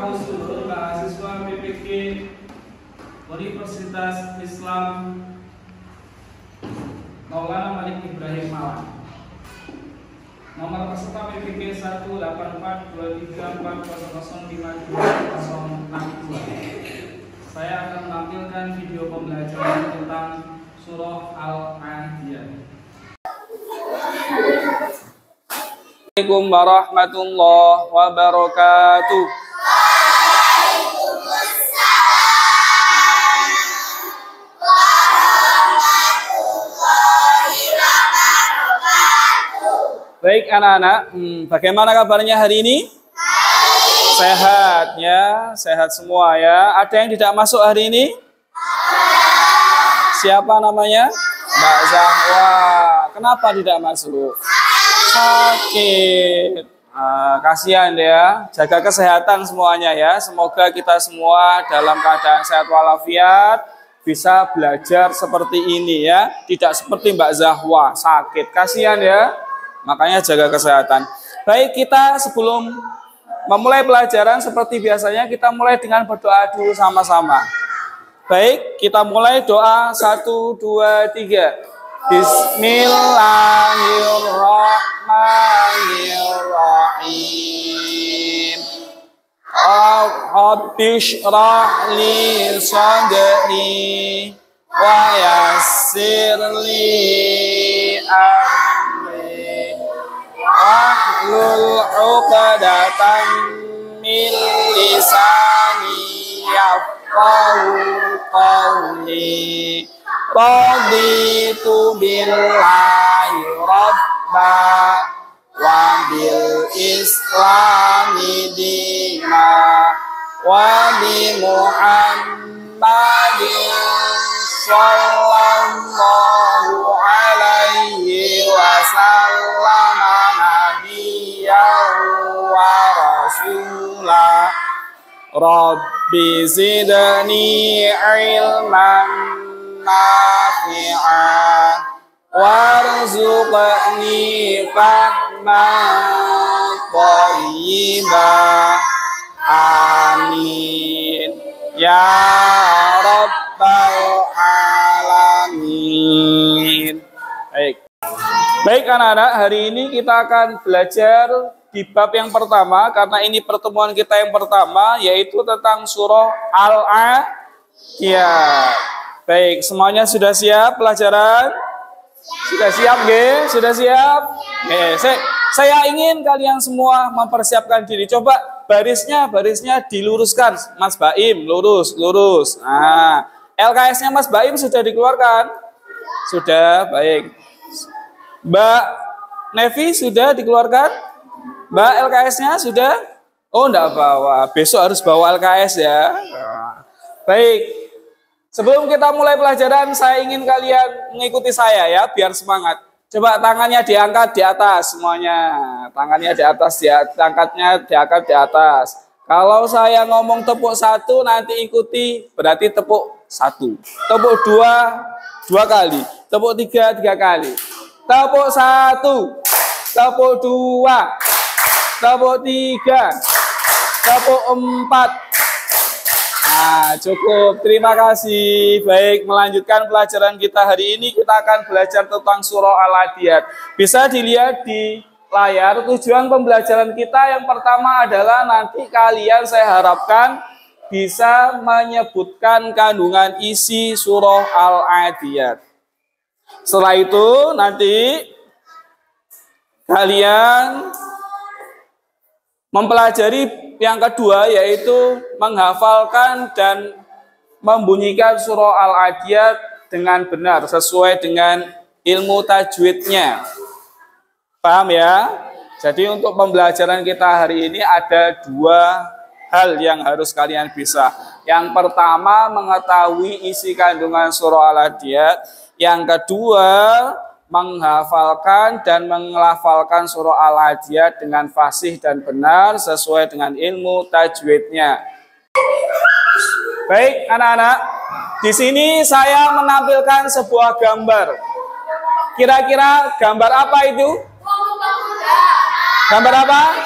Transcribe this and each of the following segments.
Abu Surur, mahasiswa PPG Universitas Islam Maulana Malik Ibrahim Malang. Nomor peserta PPG 1842340052062. Saya akan menampilkan video pembelajaran tentang surah Al-Adiyat. Assalamualaikum warahmatullahi wabarakatuh. Baik anak-anak, bagaimana kabarnya hari ini? Sehat ya, sehat semua ya. Ada yang tidak masuk hari ini? Siapa namanya? Mbak Zahwa. Kenapa tidak masuk? Sakit. Kasihan ya. Jaga kesehatan semuanya ya. Semoga kita semua dalam keadaan sehat walafiat bisa belajar seperti ini ya. Tidak seperti Mbak Zahwa sakit. Kasihan ya. Makanya jaga kesehatan. Baik, kita sebelum memulai pelajaran seperti biasanya kita mulai dengan berdoa dulu sama-sama. Baik, kita mulai doa 1, 2, 3. Bismillahirrahmanirrahim. Rabbish rahli sadri wa yassirli amri wahlul 'uqdatam min lisani yafqahu qawli. Raditu billahi rabba wa bil islami dina wa bi Muhammadin sallallahu alaihi wasallam nabiyyan wa rasulah. Rabbi zidni ilman nafi'an warzuqni fahman thayyiban. Amin ya rabbal alamin. Baik anak-anak, hari ini kita akan belajar di bab yang pertama, karena ini pertemuan kita yang pertama, yaitu tentang surah Al-Adiyat. Baik, semuanya sudah siap pelajaran? Sudah siap, G? Sudah siap? Saya ingin kalian semua mempersiapkan diri. Coba barisnya diluruskan. Mas Baim, lurus. Nah, LKS-nya Mas Baim sudah dikeluarkan? Sudah, baik. Mbak Nevi sudah dikeluarkan? Mbak, LKS-nya sudah? Oh, enggak bawa. Besok harus bawa LKS ya. Baik. Sebelum kita mulai pelajaran, saya ingin kalian mengikuti saya ya, biar semangat. Coba tangannya diangkat di atas semuanya. Tangannya di atas, diangkat di atas. Kalau saya ngomong tepuk 1, nanti ikuti, berarti tepuk 1. Tepuk 2, 2 kali. Tepuk 3, 3 kali. Tepuk 1, tepuk 2, tepuk 3, tepuk 4. Nah, cukup. Terima kasih. Baik, melanjutkan pelajaran kita hari ini. Kita akan belajar tentang surah Al-Adiyat. Bisa dilihat di layar. Tujuan pembelajaran kita yang pertama adalah nanti kalian saya harapkan bisa menyebutkan kandungan isi surah Al-Adiyat. Setelah itu nanti kalian mempelajari yang kedua, yaitu menghafalkan dan membunyikan surah Al-Adiyat dengan benar sesuai dengan ilmu tajwidnya. Paham ya? Jadi untuk pembelajaran kita hari ini ada 2 hal yang harus kalian bisa. Yang pertama, mengetahui isi kandungan surah Al-Adiyat. Yang kedua, menghafalkan dan mengelafalkan surah Al-Adiyat dengan fasih dan benar sesuai dengan ilmu tajwidnya. Baik, anak-anak, di sini saya menampilkan sebuah gambar. Kira-kira gambar apa itu? Gambar apa?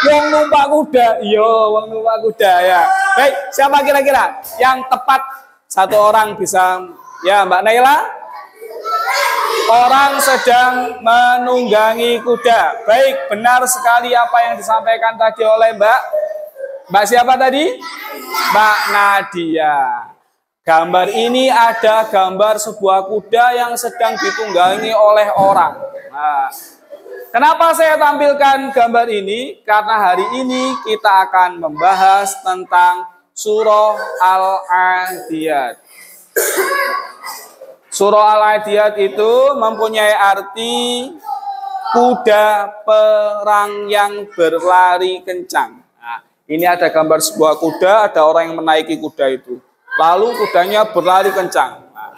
Wong numpak kuda. Iya, wong numpak kuda ya. Baik, siapa kira-kira yang tepat? Satu orang bisa, ya Mbak Naila. Orang sedang menunggangi kuda. Baik, benar sekali apa yang disampaikan tadi oleh Mbak siapa tadi? Mbak Nadia. Gambar ini ada gambar sebuah kuda yang sedang ditunggangi oleh orang. Nah, kenapa saya tampilkan gambar ini? Karena hari ini kita akan membahas tentang surah Al-Adiyat. Surah Al-Adiyat itu mempunyai arti kuda perang yang berlari kencang. Nah, ini ada gambar sebuah kuda, ada orang yang menaiki kuda itu. Lalu kudanya berlari kencang. Nah,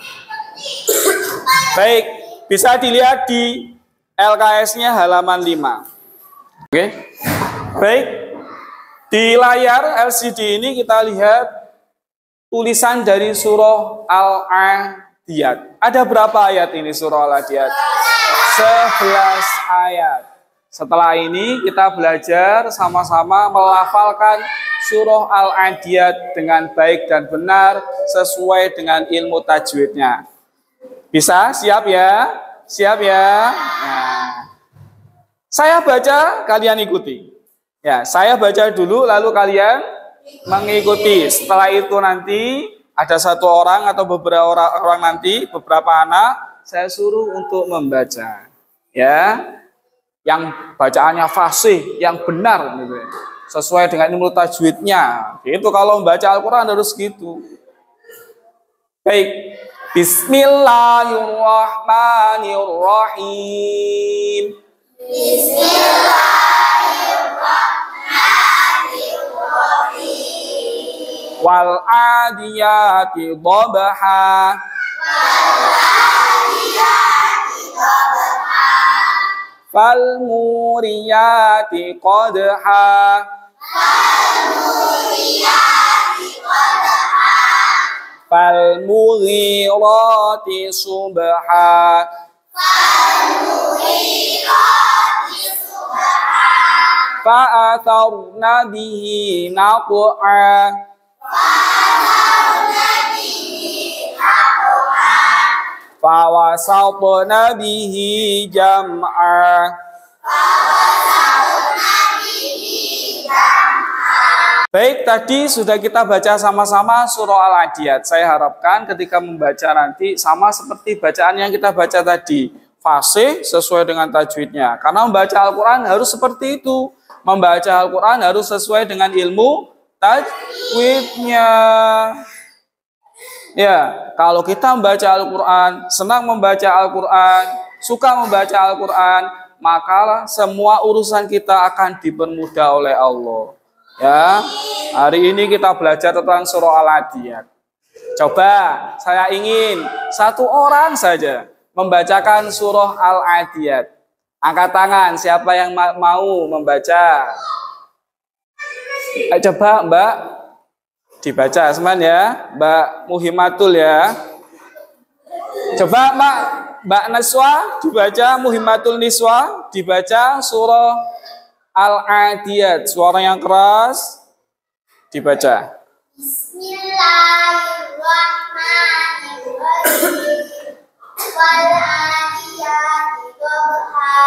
baik, bisa dilihat di LKS-nya halaman 5. Oke. Baik. Di layar LCD ini kita lihat tulisan dari surah Al-Adiyat. Ada berapa ayat ini surah Al-Adiyat? 11 ayat. Setelah ini kita belajar sama-sama melafalkan surah Al-Adiyat dengan baik dan benar sesuai dengan ilmu tajwidnya. Bisa? Siap ya? Siap ya? Nah, saya baca, kalian ikuti. Ya, saya baca dulu lalu kalian mengikuti. Setelah itu nanti ada satu orang atau beberapa orang nanti, beberapa anak, saya suruh untuk membaca. Ya, yang bacaannya fasih, yang benar, gitu. Sesuai dengan ilmu tajwidnya. Itu kalau membaca Al-Quran harus gitu. Baik. Bismillahirrahmanirrahim. Bismillahirrahmanirrahim. Wal adiyati dhabha. Fal muriyati qadha. Fal mughirati subha. Fa atharna bihi naq'a. Fa wasatna bihi jam'a. Baik, tadi sudah kita baca sama-sama surah Al-Adiyat. Saya harapkan ketika membaca nanti sama seperti bacaan yang kita baca tadi. Fasih sesuai dengan tajwidnya. Karena membaca Al-Quran harus seperti itu. Membaca Al-Quran harus sesuai dengan ilmu tajwidnya. Ya, kalau kita membaca Al-Quran, senang membaca Al-Quran, suka membaca Al-Quran, maka semua urusan kita akan dipermudah oleh Allah. Ya, hari ini kita belajar tentang surah Al-Adiyat. Coba, saya ingin satu orang saja membacakan surah Al-Adiyat. Angkat tangan, siapa yang mau membaca? Coba Mbak, dibaca seman ya, Mbak Muhimmatul ya. Coba Mbak Naswa dibaca, Muhimmatul Niswa dibaca surah Al-Adiyat, suara yang keras dibaca. Bismillahirrahmanirrahim. Wal adiyati dhabha,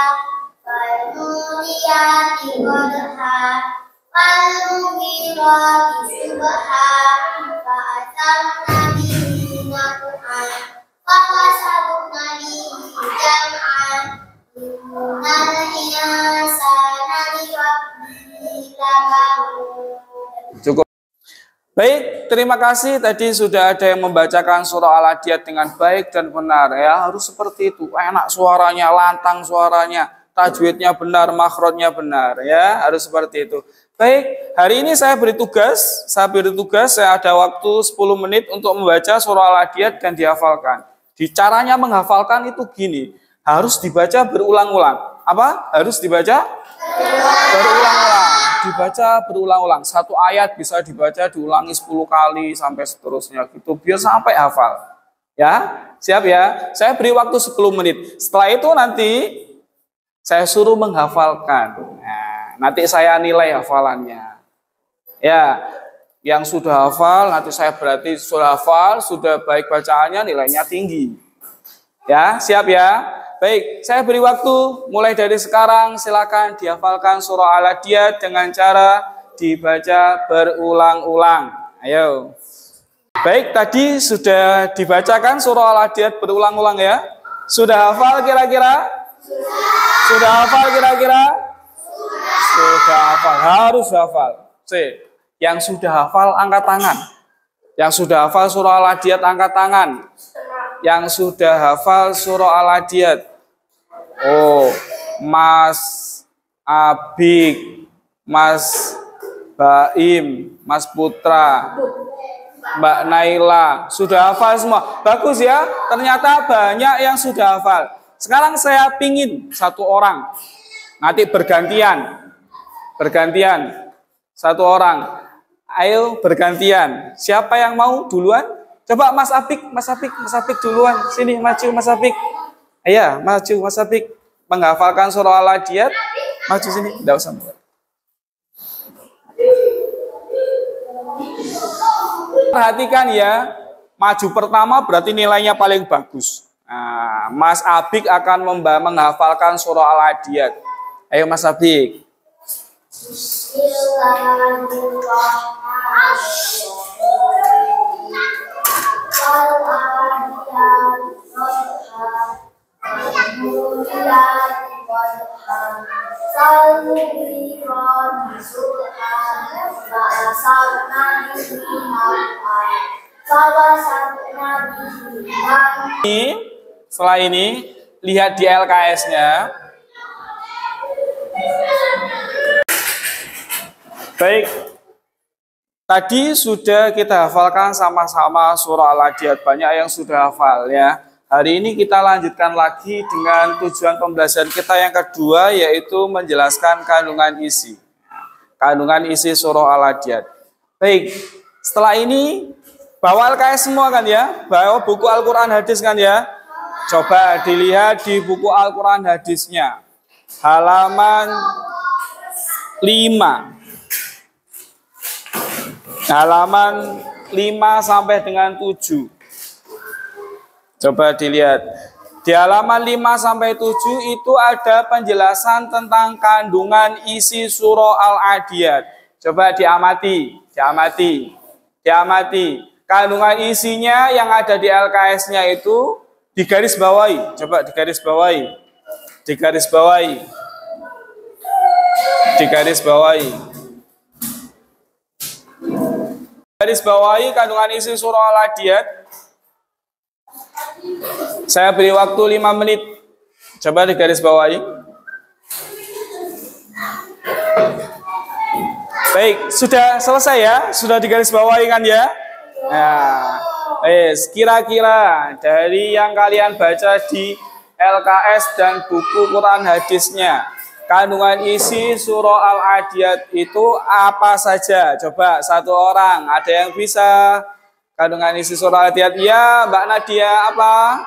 wal muriyati qadha, wal mughirati subha, fa atarna bihi naq'a, fa wasatna bihi jam'an. Cukup. Baik, terima kasih. Tadi sudah ada yang membacakan surah Al-Adiyat dengan baik dan benar. Ya, harus seperti itu. Enak suaranya, lantang suaranya, tajwidnya benar, makhrajnya benar. Ya, harus seperti itu. Baik, hari ini saya beri tugas. Saya ada waktu 10 menit untuk membaca surah Al-Adiyat dan dihafalkan. Di caranya menghafalkan itu gini. Harus dibaca berulang-ulang. Apa? Harus dibaca berulang-ulang. Dibaca berulang-ulang. Satu ayat bisa dibaca diulangi 10 kali sampai seterusnya gitu. Biar sampai hafal. Ya, siap ya? Saya beri waktu 10 menit. Setelah itu nanti saya suruh menghafalkan. Nah, nanti saya nilai hafalannya. Ya, yang sudah hafal nanti saya berarti sudah hafal, sudah baik bacaannya, nilainya tinggi. Ya, siap ya? Baik, saya beri waktu mulai dari sekarang, silakan dihafalkan surah Al-Adiyat dengan cara dibaca berulang-ulang. Ayo. Baik, tadi sudah dibacakan surah Al-Adiyat berulang-ulang ya. Sudah hafal kira-kira? Sudah hafal kira-kira? Sudah hafal, harus hafal. C. Yang sudah hafal angkat tangan. Yang sudah hafal surah Al-Adiyat angkat tangan. Yang sudah hafal surah Al-Adiyat. Oh, Mas Abik, Mas Baim, Mas Putra, Mbak Naila, sudah hafal semua. Bagus ya, ternyata banyak yang sudah hafal. Sekarang saya pingin satu orang, nanti bergantian, satu orang. Ayo bergantian. Siapa yang mau duluan? Coba Mas Apik duluan. Sini maju Mas Apik. Ayo maju Mas Apik. Menghafalkan surah Al-Adiyat. Maju sini. Tidak usah. Perhatikan ya. Maju pertama berarti nilainya paling bagus. Nah, Mas Apik akan menghafalkan surah Al-Adiyat. Ayo Mas Apik. Setelah ini lihat di LKS-nya. Baik, tadi sudah kita hafalkan sama-sama surah Al-Adiyat. Banyak yang sudah hafal ya. Hari ini kita lanjutkan lagi dengan tujuan pembelajaran kita yang kedua, yaitu menjelaskan kandungan isi. Kandungan isi surah Al-Adiyat. Baik, setelah ini bawa LKS semua kan ya? Bawa buku Al-Quran hadis kan ya? Coba dilihat di buku Al-Quran hadisnya. Halaman 5. Halaman 5 sampai dengan 7. Coba dilihat. Di halaman 5 sampai 7 itu ada penjelasan tentang kandungan isi surah Al-Adiyat. Coba diamati. Kandungan isinya yang ada di LKS-nya itu digaris bawahi. Coba digaris bawahi. Garis bawahi kandungan isi surah Al-Adiyat. Saya beri waktu 5 menit. Coba digaris bawahi. Baik, sudah selesai ya? Sudah digaris bawahi kan ya? Nah, kira-kira dari yang kalian baca di LKS dan buku Quran hadisnya, kandungan isi surah Al-Adiyat itu apa saja? Coba satu orang, ada yang bisa kandungan isi surah Al-Adiyat? Ya, Mbak Nadia, apa?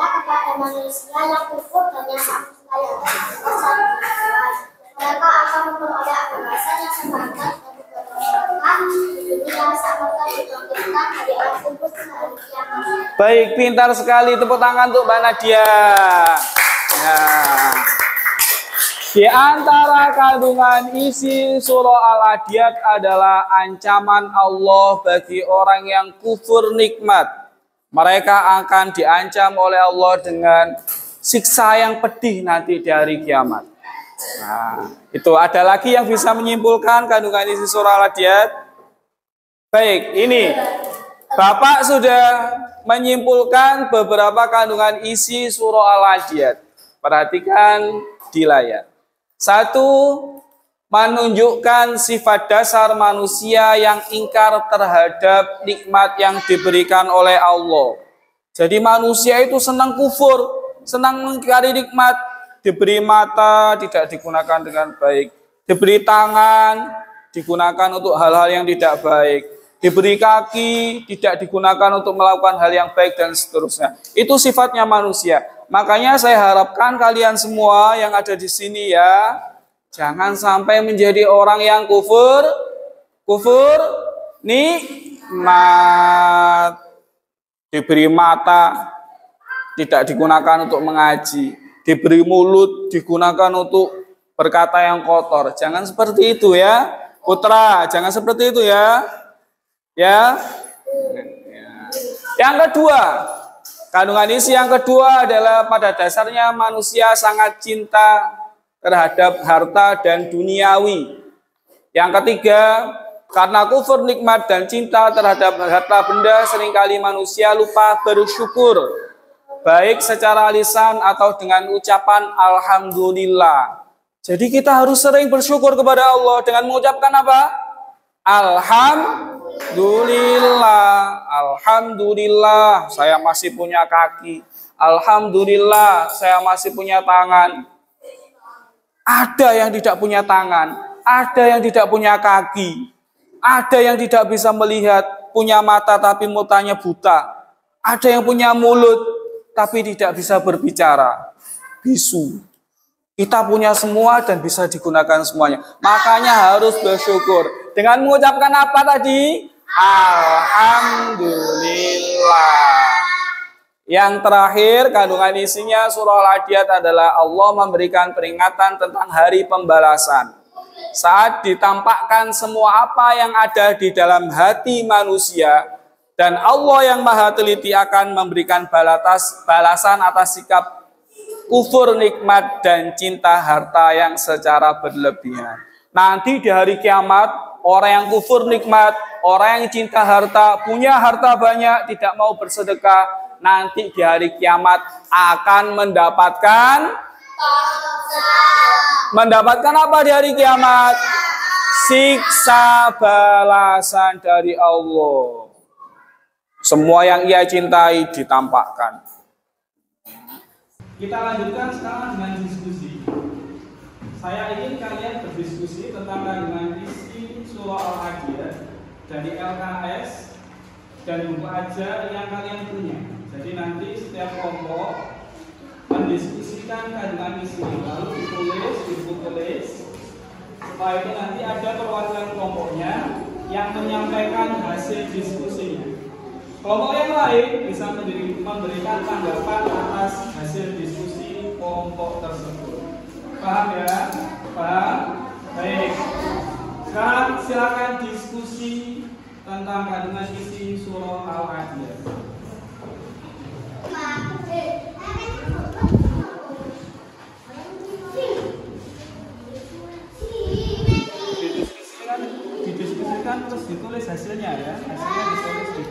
Kepada manusia yang kufur dan yang mereka akan memperoleh balasan yang sepadan Baik, pintar sekali, tepuk tangan untuk Mbak Nadia. Nah, di antara kandungan isi surah Al-Adiyat adalah ancaman Allah bagi orang yang kufur nikmat. Mereka akan diancam oleh Allah dengan siksa yang pedih nanti di hari kiamat. Nah, itu ada lagi yang bisa menyimpulkan kandungan isi surah Al-Adiyat? Baik, ini Bapak sudah menyimpulkan beberapa kandungan isi surah Al-Adiyat. Perhatikan di layar. 1. Menunjukkan sifat dasar manusia yang ingkar terhadap nikmat yang diberikan oleh Allah. Jadi manusia itu senang kufur, senang mengingkari nikmat. Diberi mata tidak digunakan dengan baik, diberi tangan digunakan untuk hal-hal yang tidak baik, diberi kaki tidak digunakan untuk melakukan hal yang baik dan seterusnya. Itu sifatnya manusia. Makanya saya harapkan kalian semua yang ada di sini ya, jangan sampai menjadi orang yang kufur nikmat. Diberi mata tidak digunakan untuk mengaji, diberi mulut digunakan untuk berkata yang kotor. Jangan seperti itu ya, putra, jangan seperti itu ya. Ya. Yang kedua, kandungan isi yang kedua adalah pada dasarnya manusia sangat cinta terhadap harta dan duniawi. Yang ketiga, karena kufur nikmat dan cinta terhadap harta benda, seringkali manusia lupa bersyukur, baik secara lisan atau dengan ucapan alhamdulillah. Jadi kita harus sering bersyukur kepada Allah dengan mengucapkan apa? Alhamdulillah, alhamdulillah saya masih punya kaki. Alhamdulillah saya masih punya tangan. Ada yang tidak punya tangan, ada yang tidak punya kaki, ada yang tidak bisa melihat, punya mata tapi matanya buta. Ada yang punya mulut tapi tidak bisa berbicara, bisu. Kita punya semua dan bisa digunakan semuanya. Makanya harus bersyukur. Dengan mengucapkan apa tadi? Alhamdulillah. Yang terakhir, kandungan isinya surah Al-Adiyat adalah Allah memberikan peringatan tentang hari pembalasan. Saat ditampakkan semua apa yang ada di dalam hati manusia, dan Allah yang maha teliti akan memberikan balasan atas sikap kufur nikmat dan cinta harta yang secara berlebihan. Nanti di hari kiamat, orang yang kufur nikmat, orang yang cinta harta, punya harta banyak, tidak mau bersedekah, nanti di hari kiamat akan mendapatkan apa di hari kiamat? Siksa balasan dari Allah. Semua yang ia cintai ditampakkan. Kita lanjutkan sekarang dengan diskusi. Saya ingin kalian berdiskusi tentang kandungan isi surah Al-Adiyat dari LKS dan buku ajar yang kalian punya. Jadi nanti setiap kelompok mendiskusikan kandungan isi, lalu ditulis di buku tulis. Setelah itu nanti ada perwakilan kelompoknya yang menyampaikan hasil diskusinya. Kelompok yang lain bisa memberikan tanggapan atas hasil diskusi kelompok tersebut. Paham ya? Paham? Baik. Sekarang silakan diskusi tentang kandungan isi surah Al-Adiyat. Didiskusikan terus ditulis hasilnya ya. Hasilnya ditulis di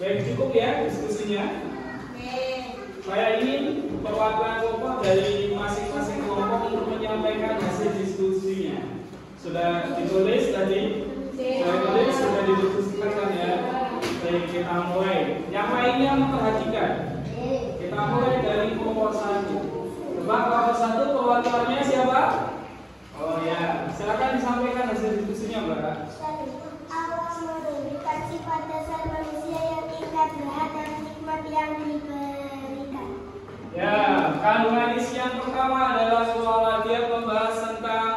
Baik, cukup ya diskusinya. Saya ingin perwakilan kelompok dari masing-masing kelompok untuk menyampaikan hasil diskusinya. Sudah ditulis tadi? Sudah ditulis, sudah didiskusikan ya. Baik, kita mulai. Yang lainnya memperhatikan. Kita mulai dari kelompok 1. Coba kelompok 1 perwakilannya siapa? Oh ya, silakan disampaikan hasil diskusinya, Mbak. Allah memberikan sifat dasar manusia yang ingat, berat, dan nikmat yang diberikan. Ya, kandungan isi yang pertama adalah soal dia membahas tentang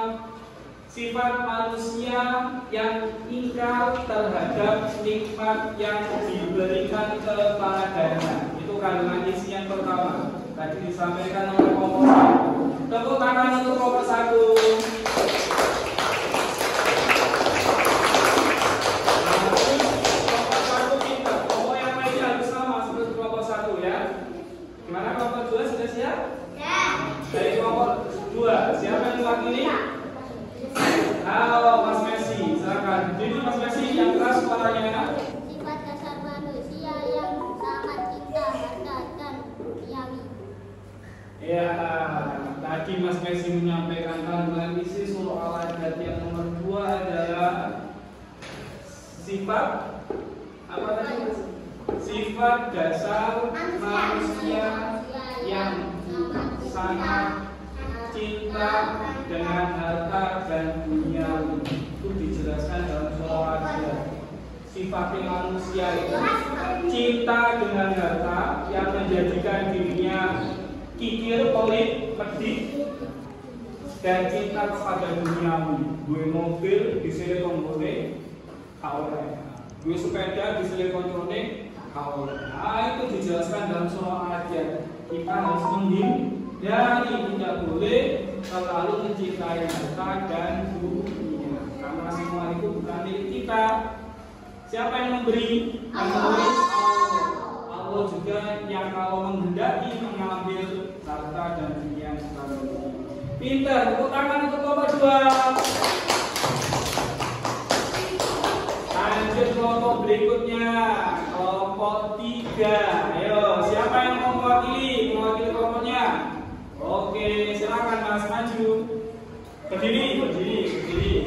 sifat manusia yang ingkar terhadap nikmat yang diberikan kepadanya. Itu kandungan isi yang pertama. Tadi disampaikan oleh kelompok 1. Tepuk tangan untuk kelompok 1. Gimana kelompok 2 sudah siap? Ya. Dari kelompok 2, siapa yang mewakili? Halo Mas Messi, silakan. Jadi Mas Messi yang keras suaranya. Sifat dasar manusia yang sangat cinta, harta, dan duniawi. Ya, tadi Mas Messi menyampaikan kandungan isi surah Al-Hadid yang nomor 2 adalah sifat apa tadi? Sifat dasar manusia yang sangat cinta dengan harta dan dunia. Itu dijelaskan dalam surah Al-Hadid. Sifat manusia itu cinta dengan harta yang menjadikan dirinya kikir, pelit, pedih, dan cinta kepada duniawi. Gue mobil di sini boleh, kawan. Gue sepeda di sini kontrolnya. Nah, itu dijelaskan dalam surah Al-Hadid. Kita harus menghindari, tidak boleh terlalu mencintai harta dan dunia, karena semua itu bukan milik kita. Siapa yang memberi? Allah. Allah juga yang kalau menghendaki mengambil harta dan dunia yang kita miliki. Pintar, tepuk tangan untuk kelompok 2. Lanjut kelompok berikutnya, kelompok 3. Ayo, siapa yang mau mewakili kelompoknya? Oke, silakan Mas, maju. Berdiri,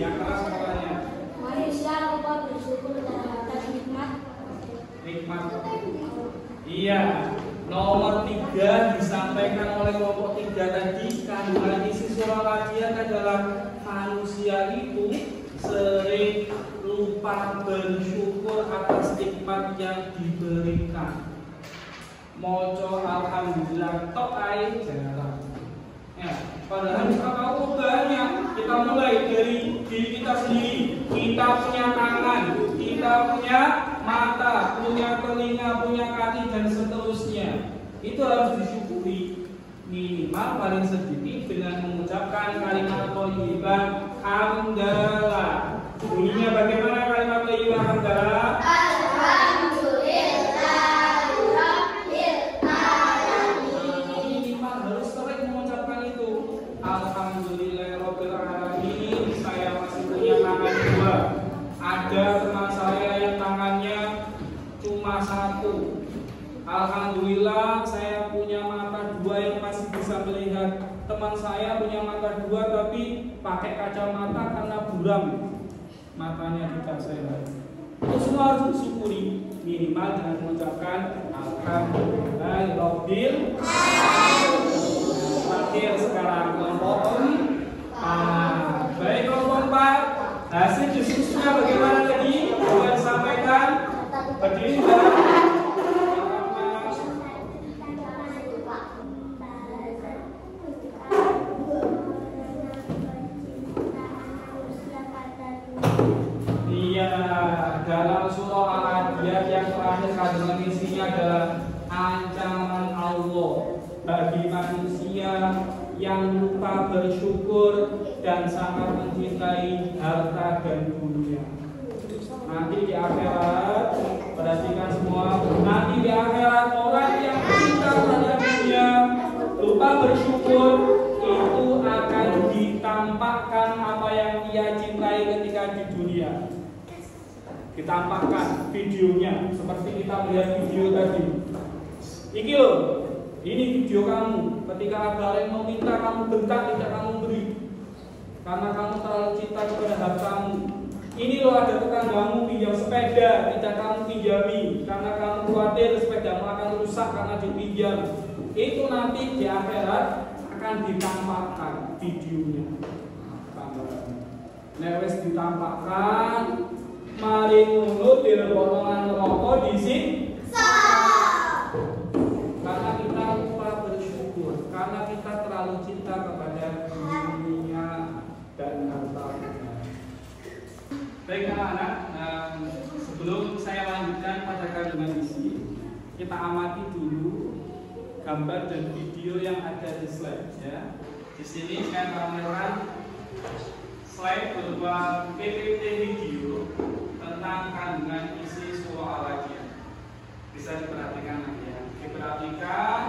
yang keras suaranya. Manusia lupa bersyukur terhadap nikmat. Iya, nomor 3 disampaikan oleh kelompok 3 tadi. Kandungan isi surah Al-Hadid adalah manusia itu sering lupa bersyukur atas nikmat yang diberikan. Moco alhamdulillah tok ae jarang. Ya, padahal kita tahu banyak. Kita mulai dari diri kita sendiri. Kita punya tangan, kita punya mata, punya telinga, punya kaki, dan seterusnya. Itu harus disyukuri. Minimal paling sedikit dengan mengucapkan kalimat thayyibah hamdalah. Bunyinya bagaimana kalimat thayyibah hamdalah? Ada teman saya yang tangannya cuma 1. Alhamdulillah saya punya mata 2 yang masih bisa melihat. Teman saya punya mata 2 tapi pakai kacamata karena buram matanya kita sehat. Itu semua harus disyukuri, minimal dengan mengucapkan alhamdulillahirabbil alamin. Akhir sekarang kelompok 4. Baik kelompok 4. Hasil diskusinya bagaimana tadi? Boleh disampaikan? Berdiri dan iya, dalam surah Al-Hadid yang terakhir kandungan isinya adalah ancaman Allah bagi manusia yang lupa bersyukur dan sangat mencintai harta dan dunia. Nanti di akhirat, perhatikan semua, nanti di akhirat orang yang cinta pada dunia, lupa bersyukur, itu akan ditampakkan apa yang ia cintai ketika di dunia. ditampakkan videonya seperti kita melihat video tadi. Iki loh, ini video kamu. Ketika ada yang meminta kamu bentak, tidak kamu beri karena kamu terlalu cinta kepada hak kamu. Ini loh, ada tetanggamu pinjam sepeda, tidak kamu pinjami karena kamu khawatir sepedamu akan rusak karena dipinjam. Itu nanti di akhirat akan ditampakkan videonya. Nek wis ditampakkan, mari ngono dilebokno neraka disiksa. Karena kita lupa bersyukur, karena kita terlalu cinta kepada dunia dan harta. Baik anak-anak, sebelum saya lanjutkan pada kandungan isi, kita amati dulu gambar dan video yang ada di slide ya. Di sini saya pamerkan slide berupa PPT video tentang kandungan isi surah Al-Adiyat. Bisa diperhatikan nanti ya. Diperhatikan,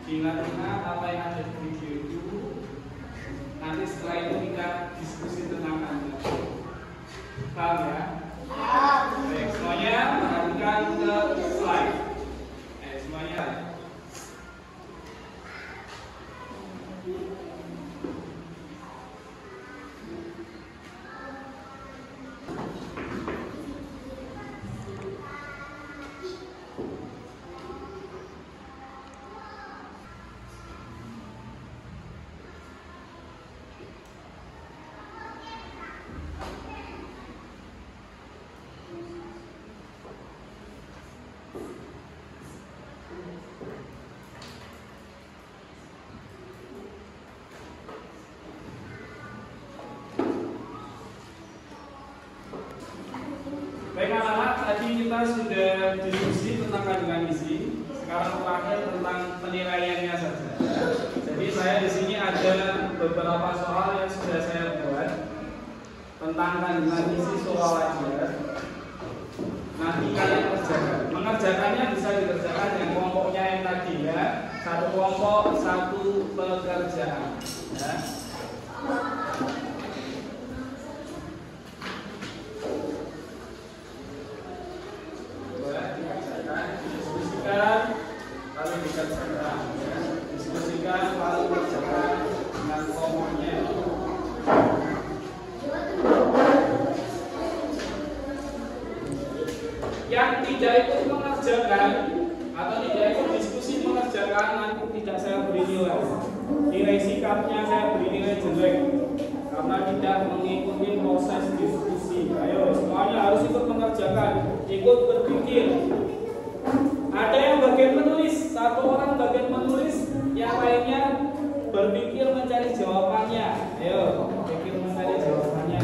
diingat-ingat apa yang ada di video itu. Nanti setelah itu kita diskusi tentang kandungan. Paham ya? Baik, semuanya perhatikan ke slide. Semuanya. Baik anak-anak, tadi kita sudah diskusi tentang kandungan isi. Sekarang terakhir tentang penilaiannya saja. Jadi saya di sini ada beberapa soal yang sudah saya buat tentang kandungan isi surah Al-Adiyat. Nanti kalian kerjakan. Mengerjakannya bisa dikerjakan dengan kelompoknya yang tadi ya. Satu kelompok, satu pekerjaan. Ya. Lalu dikerjakan, ya. Diskusikan lalu kerjakan dengan kelompoknya. Yang tidak ikut mengerjakan atau tidak ikut diskusi mengerjakan nanti tidak saya beri nilai. Nilai sikapnya saya beri nilai jelek karena tidak mengikuti proses diskusi. Ayo semuanya harus ikut mengerjakan, ikut berpikir. Ada yang bagian menulis, satu orang bagian menulis, yang lainnya berpikir mencari jawabannya. Ayo, berpikir mencari jawabannya.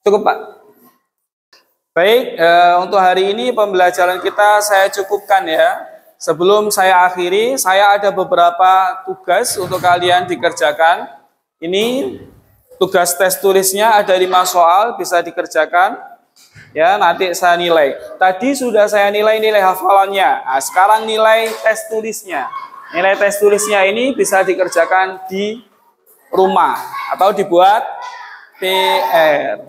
Cukup Pak. Baik, untuk hari ini pembelajaran kita saya cukupkan ya. Sebelum saya akhiri, saya ada beberapa tugas untuk kalian dikerjakan. Ini tugas tes tulisnya ada 5 soal, bisa dikerjakan. Ya, nanti saya nilai. Tadi sudah saya nilai hafalannya. Nah, sekarang nilai tes tulisnya. Nilai tes tulisnya ini bisa dikerjakan di rumah atau dibuat PR.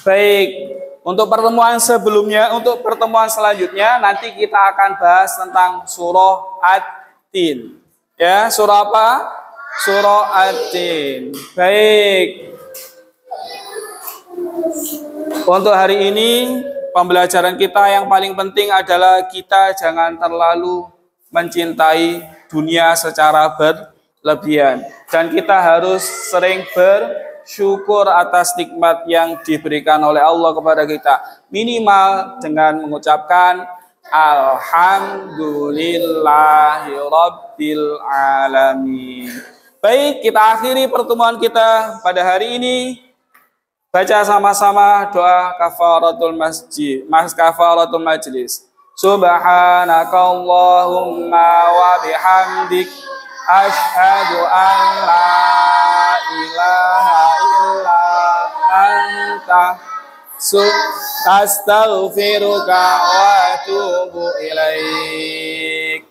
Baik, untuk pertemuan sebelumnya, untuk pertemuan selanjutnya nanti kita akan bahas tentang surah Ad-Tin. Ya, surah apa? Surah Ad-Tin. Baik. Untuk hari ini pembelajaran kita yang paling penting adalah kita jangan terlalu mencintai dunia secara berlebihan dan kita harus sering bersyukur atas nikmat yang diberikan oleh Allah kepada kita, minimal dengan mengucapkan Alhamdulillahirabbil alamin. Baik, kita akhiri pertemuan kita pada hari ini. Baca sama-sama doa kafaratul majlis. Subhanakallahumma wa bihamdik asyhadu an la ilaha illa anta astaghfiruka wa atubu ilaik.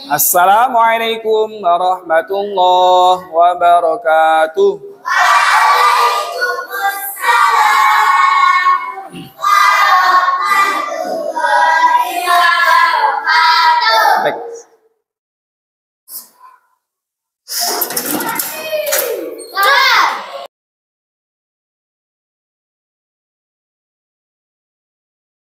Assalamualaikum warahmatullahi wabarakatuh.